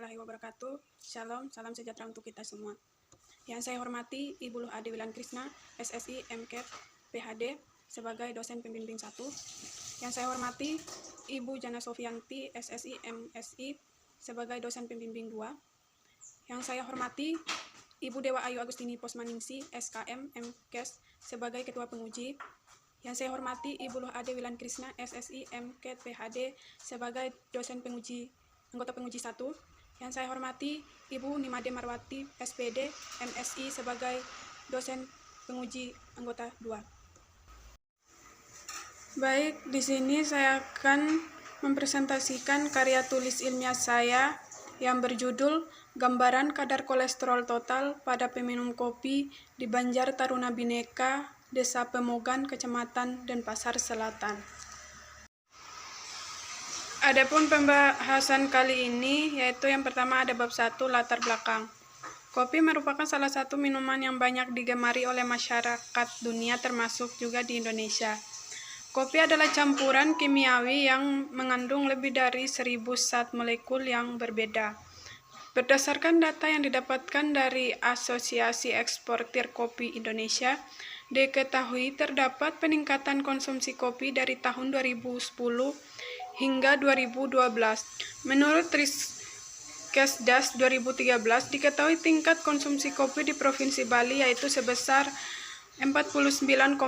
warahmatullahi wabarakatuh. Shalom, salam sejahtera untuk kita semua. Yang saya hormati Ibu Luh Ade Wilan Krisna, SSI MKET PhD sebagai dosen pembimbing 1. Yang saya hormati Ibu Jana Sofianti, SSI MSI sebagai dosen pembimbing 2. Yang saya hormati Ibu Dewa Ayu Agustini Posmaningsi, SKM MKes sebagai ketua penguji. Yang saya hormati Ibu Luh Ade Wilan Krisna, SSI MKET PhD sebagai dosen penguji anggota penguji 1. Yang saya hormati Ibu Nimade Marwati, SPD MSI sebagai dosen penguji anggota 2. Baik, di sini saya akan mempresentasikan karya tulis ilmiah saya yang berjudul Gambaran Kadar Kolesterol Total pada Peminum Kopi di Banjar Taruna Bhinneka, Desa Pemogan, Kecamatan Denpasar Selatan. Adapun pembahasan kali ini yaitu yang pertama ada bab 1 latar belakang. Kopi merupakan salah satu minuman yang banyak digemari oleh masyarakat dunia termasuk juga di Indonesia. Kopi adalah campuran kimiawi yang mengandung lebih dari 1000 zat molekul yang berbeda. Berdasarkan data yang didapatkan dari Asosiasi Eksportir Kopi Indonesia, diketahui terdapat peningkatan konsumsi kopi dari tahun 2010 hingga 2012. Menurut Riskesdas 2013, diketahui tingkat konsumsi kopi di Provinsi Bali yaitu sebesar 49,0%.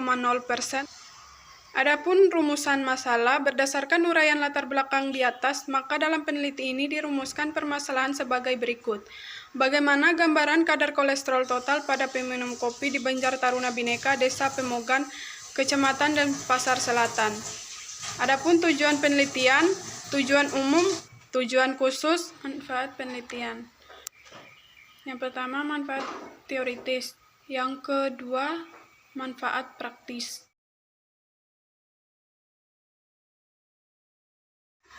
Adapun rumusan masalah, berdasarkan uraian latar belakang di atas, maka dalam peneliti ini dirumuskan permasalahan sebagai berikut. Bagaimana gambaran kadar kolesterol total pada peminum kopi di Banjar Taruna Bhinneka, Desa Pemogan, Kecamatan Denpasar Selatan. Adapun tujuan penelitian, tujuan umum, tujuan khusus, manfaat penelitian. Yang pertama, manfaat teoritis. Yang kedua, manfaat praktis.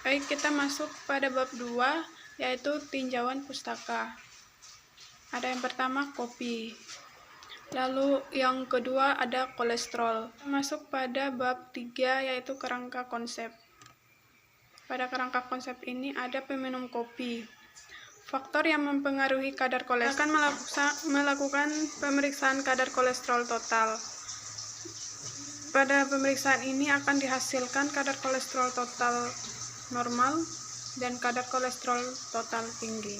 Baik, kita masuk pada bab 2, yaitu tinjauan pustaka. Ada yang pertama, kopi. Lalu yang kedua ada kolesterol. Masuk pada bab 3 yaitu kerangka konsep. Pada kerangka konsep ini ada peminum kopi. Faktor yang mempengaruhi kadar kolesterol akan melakukan pemeriksaan kadar kolesterol total. Pada pemeriksaan ini akan dihasilkan kadar kolesterol total normal dan kadar kolesterol total tinggi.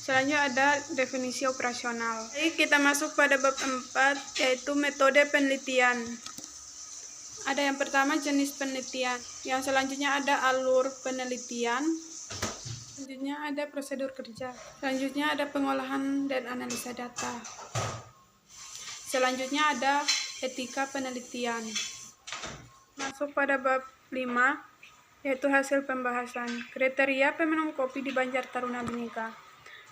Selanjutnya ada definisi operasional. Baik, kita masuk pada bab 4, yaitu metode penelitian. Ada yang pertama jenis penelitian. Yang selanjutnya ada alur penelitian. Selanjutnya ada prosedur kerja. Selanjutnya ada pengolahan dan analisa data. Selanjutnya ada etika penelitian. Masuk pada bab 5, yaitu hasil pembahasan. Kriteria peminum kopi di Banjar Taruna Bhinneka.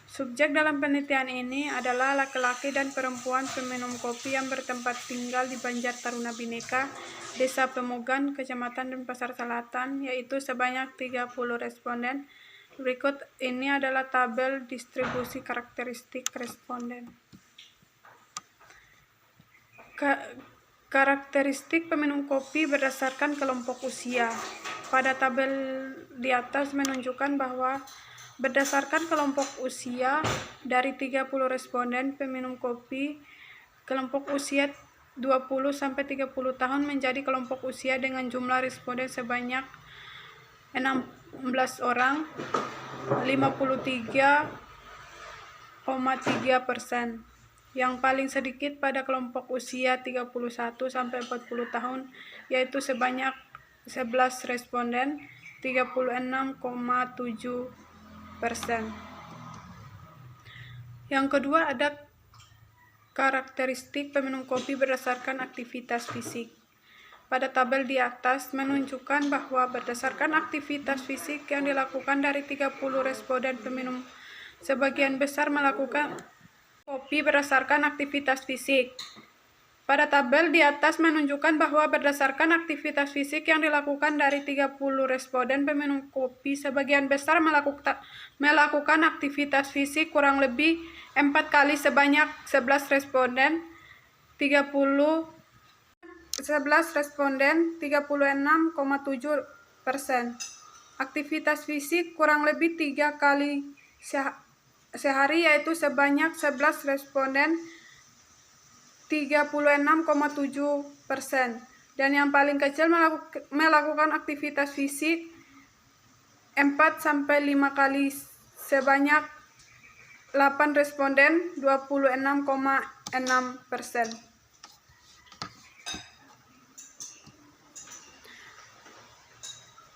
Subjek dalam penelitian ini adalah laki-laki dan perempuan peminum kopi yang bertempat tinggal di Banjar Taruna Bhinneka, Desa Pemogan, Kecamatan Denpasar Selatan, yaitu sebanyak 30 responden. Berikut ini adalah tabel distribusi karakteristik responden. Karakteristik peminum kopi berdasarkan kelompok usia. Pada tabel di atas menunjukkan bahwa berdasarkan kelompok usia, dari 30 responden peminum kopi, kelompok usia 20-30 tahun menjadi kelompok usia dengan jumlah responden sebanyak 16 orang, 53,3%. Yang paling sedikit pada kelompok usia 31-40 tahun, yaitu sebanyak 11 responden, 36,7%. Yang kedua ada karakteristik peminum kopi berdasarkan aktivitas fisik. Pada tabel di atas menunjukkan bahwa berdasarkan aktivitas fisik yang dilakukan dari 30 responden peminum, sebagian besar melakukan kopi berdasarkan aktivitas fisik. Pada tabel di atas menunjukkan bahwa berdasarkan aktivitas fisik yang dilakukan dari 30 responden peminum kopi, sebagian besar melakukan aktivitas fisik kurang lebih 4 kali sebanyak 11 responden 36,7%. aktivitas fisik kurang lebih 3 kali sehari, yaitu sebanyak 11 responden 36,7%. Dan yang paling kecil melakukan aktivitas fisik 4-5 kali sebanyak 8 responden 26,6%.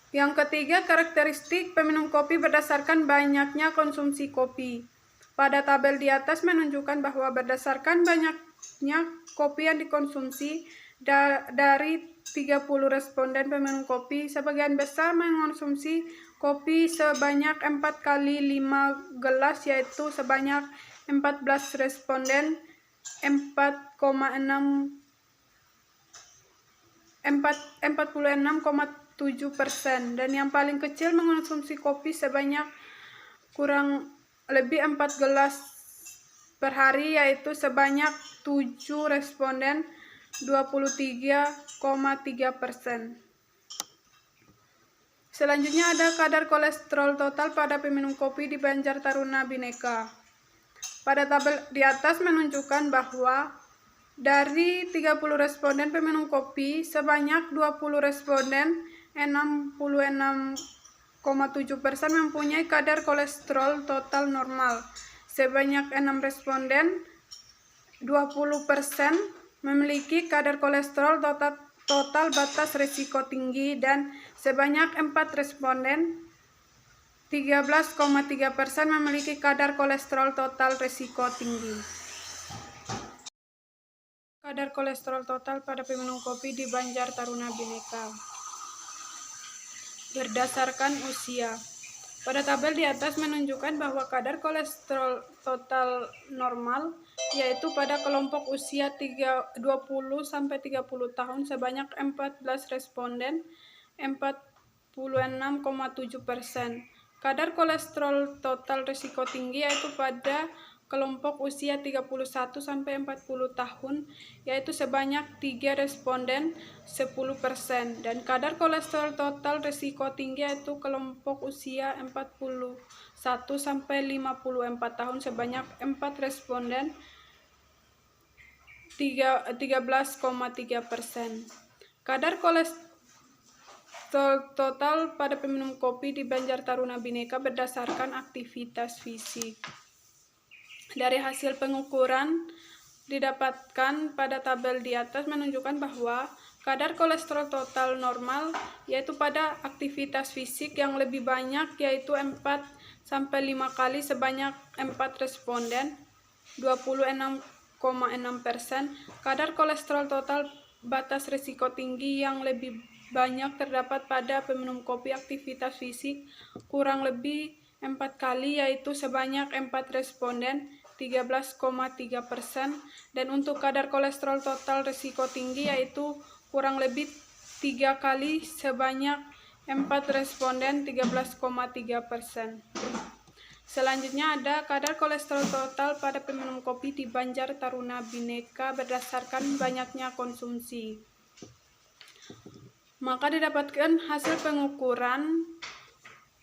Yang ketiga, karakteristik peminum kopi berdasarkan banyaknya konsumsi kopi. Pada tabel di atas menunjukkan bahwa berdasarkan banyaknya kopi yang dikonsumsi dari 30 responden peminum kopi, sebagian besar mengonsumsi kopi sebanyak 4 kali 5 gelas, yaitu sebanyak 14 responden 46,7%, dan yang paling kecil mengonsumsi kopi sebanyak kurang lebih 4 gelas per hari, yaitu sebanyak 7 responden 23,3%. Selanjutnya ada kadar kolesterol total pada peminum kopi di Banjar Taruna Bhinneka. Pada tabel di atas menunjukkan bahwa dari 30 responden peminum kopi, sebanyak 20 responden 66,7% mempunyai kadar kolesterol total normal. Sebanyak 6 responden 20% memiliki kadar kolesterol total batas risiko tinggi, dan sebanyak 4 responden 13,3% memiliki kadar kolesterol total risiko tinggi. Kadar kolesterol total pada peminum kopi di Banjar Taruna Bhinneka berdasarkan usia. Pada tabel di atas menunjukkan bahwa kadar kolesterol total normal, yaitu pada kelompok usia 20-30 tahun, sebanyak 14 responden 46,7%. Kadar kolesterol total risiko tinggi, yaitu pada kelompok usia 31-40 tahun, yaitu sebanyak 3 responden 10%, dan kadar kolesterol total risiko tinggi, yaitu kelompok usia 41-54 tahun, sebanyak 4 responden 13,3%. Kadar kolesterol total pada peminum kopi di Banjar Taruna Bhinneka berdasarkan aktivitas fisik. Dari hasil pengukuran didapatkan pada tabel di atas menunjukkan bahwa kadar kolesterol total normal, yaitu pada aktivitas fisik yang lebih banyak, yaitu 4-5 kali sebanyak 4 responden 26,6%. Kadar kolesterol total batas risiko tinggi yang lebih banyak terdapat pada peminum kopi aktivitas fisik kurang lebih 4 kali, yaitu sebanyak 4 responden 13,3%, dan untuk kadar kolesterol total risiko tinggi, yaitu kurang lebih 3 kali sebanyak 4 responden 13,3%. Selanjutnya ada kadar kolesterol total pada peminum kopi di Banjar Taruna Bhinneka berdasarkan banyaknya konsumsi. Maka didapatkan hasil pengukuran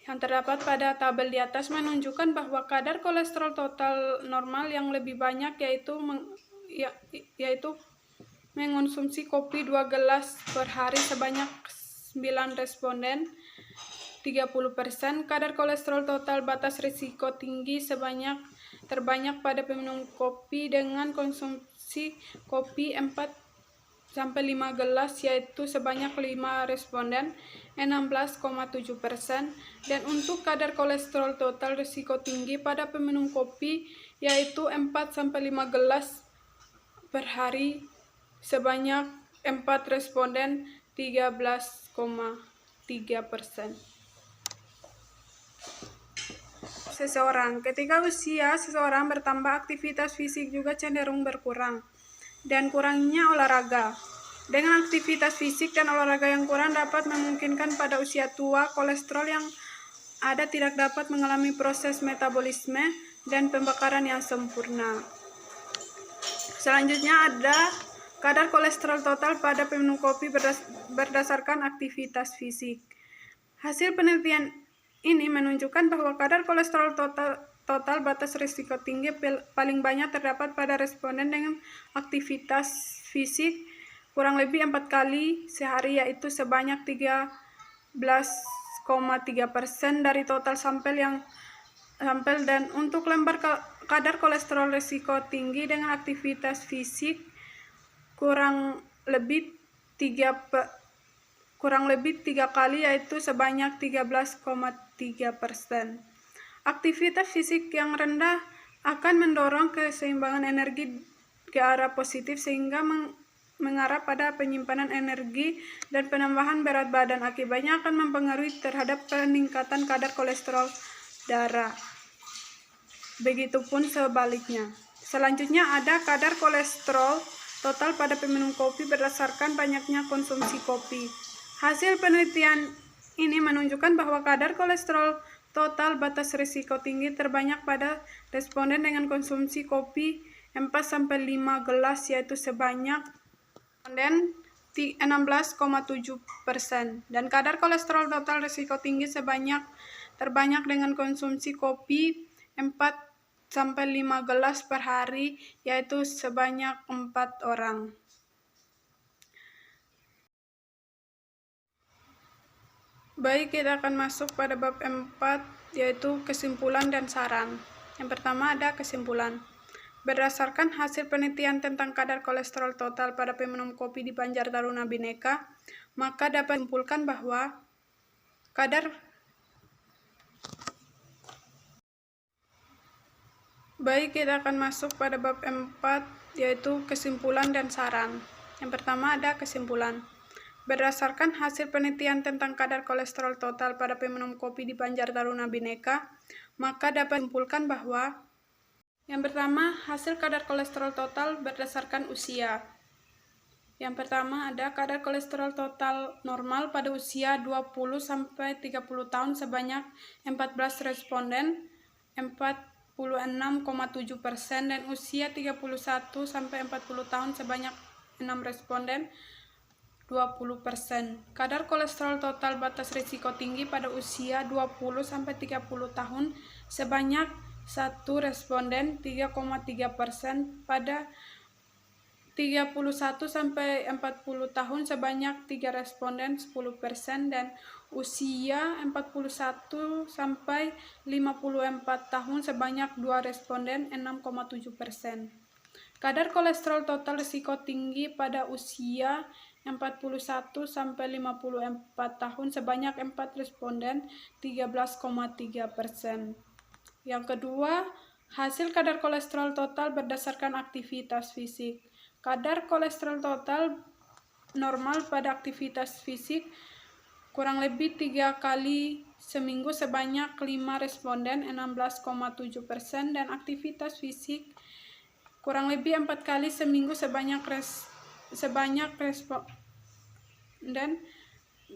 yang terdapat pada tabel di atas menunjukkan bahwa kadar kolesterol total normal yang lebih banyak, yaitu mengonsumsi kopi 2 gelas per hari sebanyak 9 responden 30%. Kadar kolesterol total batas risiko tinggi terbanyak pada peminum kopi dengan konsumsi kopi 4-5 gelas, yaitu sebanyak 5 responden 16,7%, dan untuk kadar kolesterol total risiko tinggi pada peminum kopi, yaitu 4-5 gelas per hari sebanyak 4 responden 13,3%. Seseorang. Ketika usia seseorang bertambah, aktivitas fisik juga cenderung berkurang, dan kurangnya olahraga. Dengan aktivitas fisik dan olahraga yang kurang dapat memungkinkan pada usia tua, kolesterol yang ada tidak dapat mengalami proses metabolisme dan pembakaran yang sempurna. Selanjutnya ada kadar kolesterol total pada peminum kopi berdasarkan aktivitas fisik. Hasil penelitian ini menunjukkan bahwa kadar kolesterol total batas risiko tinggi paling banyak terdapat pada responden dengan aktivitas fisik kurang lebih 4 kali sehari, yaitu sebanyak 13,3% dari total sampel dan untuk lembar kadar kolesterol risiko tinggi dengan aktivitas fisik kurang lebih 3 kali, yaitu sebanyak 13,3%. Aktivitas fisik yang rendah akan mendorong keseimbangan energi ke arah positif sehingga mengarah pada penyimpanan energi dan penambahan berat badan. Akibatnya akan mempengaruhi terhadap peningkatan kadar kolesterol darah. Begitupun sebaliknya. Selanjutnya ada kadar kolesterol total pada peminum kopi berdasarkan banyaknya konsumsi kopi. Hasil penelitian ini menunjukkan bahwa kadar kolesterol total batas risiko tinggi terbanyak pada responden dengan konsumsi kopi 4-5 gelas, yaitu sebanyak 16,7%, dan kadar kolesterol total risiko tinggi terbanyak dengan konsumsi kopi 4-5 gelas per hari, yaitu sebanyak 4 orang. Baik, kita akan masuk pada bab 4, yaitu kesimpulan dan saran. Yang pertama ada kesimpulan. Berdasarkan hasil penelitian tentang kadar kolesterol total pada peminum kopi di Banjar Taruna Bhinneka, maka dapat disimpulkan bahwa Baik, kita akan masuk pada bab 4, yaitu kesimpulan dan saran. Yang pertama ada kesimpulan. Berdasarkan hasil penelitian tentang kadar kolesterol total pada peminum kopi di Banjar Taruna Bhinneka, maka dapat disimpulkan bahwa yang pertama, hasil kadar kolesterol total berdasarkan usia. Yang pertama ada kadar kolesterol total normal pada usia 20-30 tahun sebanyak 14 responden, 46,7%, dan usia 31-40 tahun sebanyak 6 responden, 20%. Kadar kolesterol total batas risiko tinggi pada usia 20-30 tahun sebanyak 1 responden, 3,3%, pada 31-40 tahun sebanyak 3 responden, 10%, dan usia 41-54 tahun sebanyak 2 responden, 6,7%. Kadar kolesterol total risiko tinggi pada usia 41-54 tahun sebanyak 4 responden, 13,3%. Yang kedua, hasil kadar kolesterol total berdasarkan aktivitas fisik. Kadar kolesterol total normal pada aktivitas fisik kurang lebih 3 kali seminggu sebanyak 5 responden, 16,7%, dan aktivitas fisik kurang lebih 4 kali seminggu sebanyak responden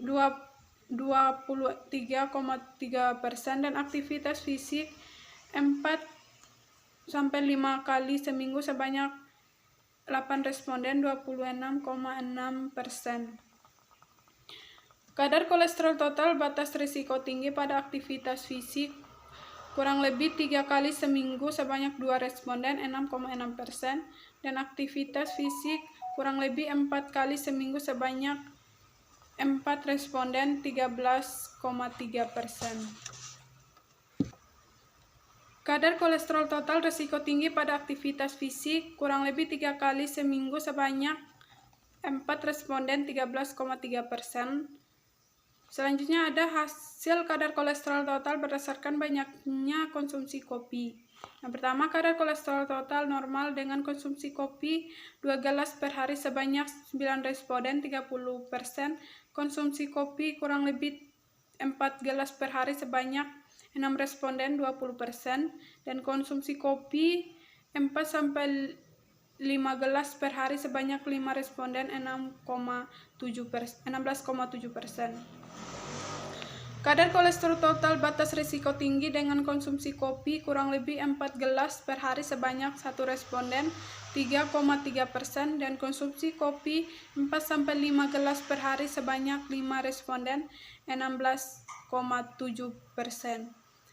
23,3%, dan aktivitas fisik 4-5 kali seminggu sebanyak 8 responden, 26,6%. Kadar kolesterol total batas risiko tinggi pada aktivitas fisik kurang lebih 3 kali seminggu sebanyak 2 responden, 6,6%, dan aktivitas fisik kurang lebih 4 kali seminggu sebanyak 4 responden, 13,3%. Kadar kolesterol total risiko tinggi pada aktivitas fisik kurang lebih 3 kali seminggu sebanyak 4 responden, 13,3%. Selanjutnya ada hasil kadar kolesterol total berdasarkan banyaknya konsumsi kopi. Yang pertama, kadar kolesterol total normal dengan konsumsi kopi 2 gelas per hari sebanyak 9 responden, 30%. Konsumsi kopi kurang lebih 4 gelas per hari sebanyak 6 responden, 20%. Dan konsumsi kopi 4-5 gelas per hari sebanyak 5 responden, 16,7%. Kadar kolesterol total batas risiko tinggi dengan konsumsi kopi kurang lebih 4 gelas per hari sebanyak 1 responden, 3,3%, dan konsumsi kopi 4-5 gelas per hari sebanyak 5 responden, 16,7%.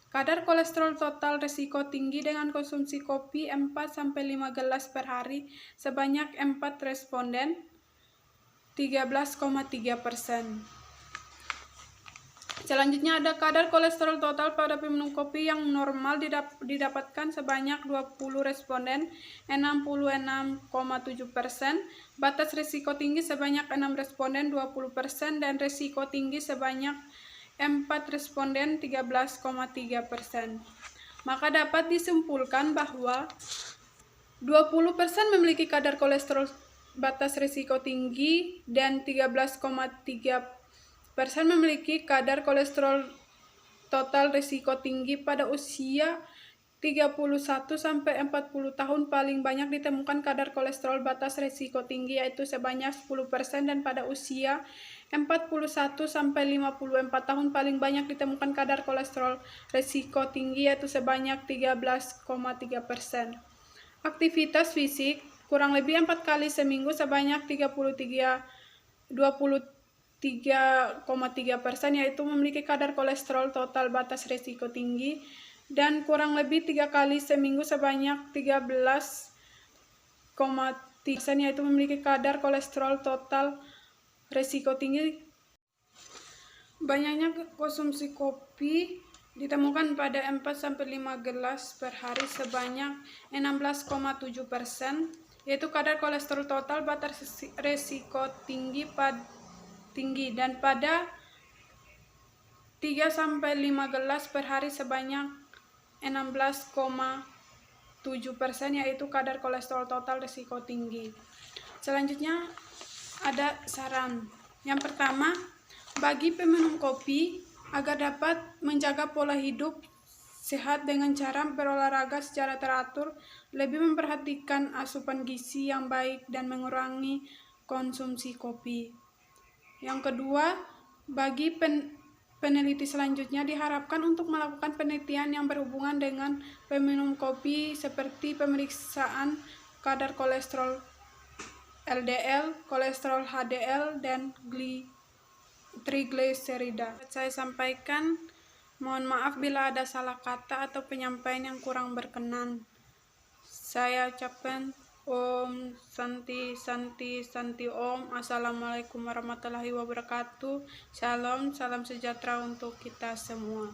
Kadar kolesterol total risiko tinggi dengan konsumsi kopi 4-5 gelas per hari sebanyak 4 responden 13,3%. Selanjutnya ada kadar kolesterol total pada peminum kopi yang normal didapatkan sebanyak 20 responden 66,7%, batas risiko tinggi sebanyak 6 responden 20% dan risiko tinggi sebanyak 4 responden 13,3%. Maka dapat disimpulkan bahwa 20% memiliki kadar kolesterol batas risiko tinggi dan 13,3% memiliki kadar kolesterol total risiko tinggi. Pada usia 31-40 tahun paling banyak ditemukan kadar kolesterol batas risiko tinggi yaitu sebanyak 10%, dan pada usia 41-54 tahun paling banyak ditemukan kadar kolesterol risiko tinggi yaitu sebanyak 13,3%. Aktivitas fisik kurang lebih 4 kali seminggu sebanyak 23,3% yaitu memiliki kadar kolesterol total batas risiko tinggi, dan kurang lebih 3 kali seminggu sebanyak 13,3% yaitu memiliki kadar kolesterol total risiko tinggi. Banyaknya konsumsi kopi ditemukan pada 4-5 gelas per hari sebanyak 16,7%, yaitu kadar kolesterol total batas risiko tinggi dan pada 3-5 gelas per hari sebanyak 16,7%, yaitu kadar kolesterol total risiko tinggi. Selanjutnya ada saran. Yang pertama, bagi peminum kopi agar dapat menjaga pola hidup sehat dengan cara berolahraga secara teratur, lebih memperhatikan asupan gizi yang baik dan mengurangi konsumsi kopi. Yang kedua, bagi peneliti selanjutnya diharapkan untuk melakukan penelitian yang berhubungan dengan peminum kopi seperti pemeriksaan kadar kolesterol LDL, kolesterol HDL, dan trigliserida. Saya sampaikan, mohon maaf bila ada salah kata atau penyampaian yang kurang berkenan. Saya ucapkan Om Santi Santi Santi Om. Assalamualaikum warahmatullahi wabarakatuh. Shalom, salam sejahtera untuk kita semua.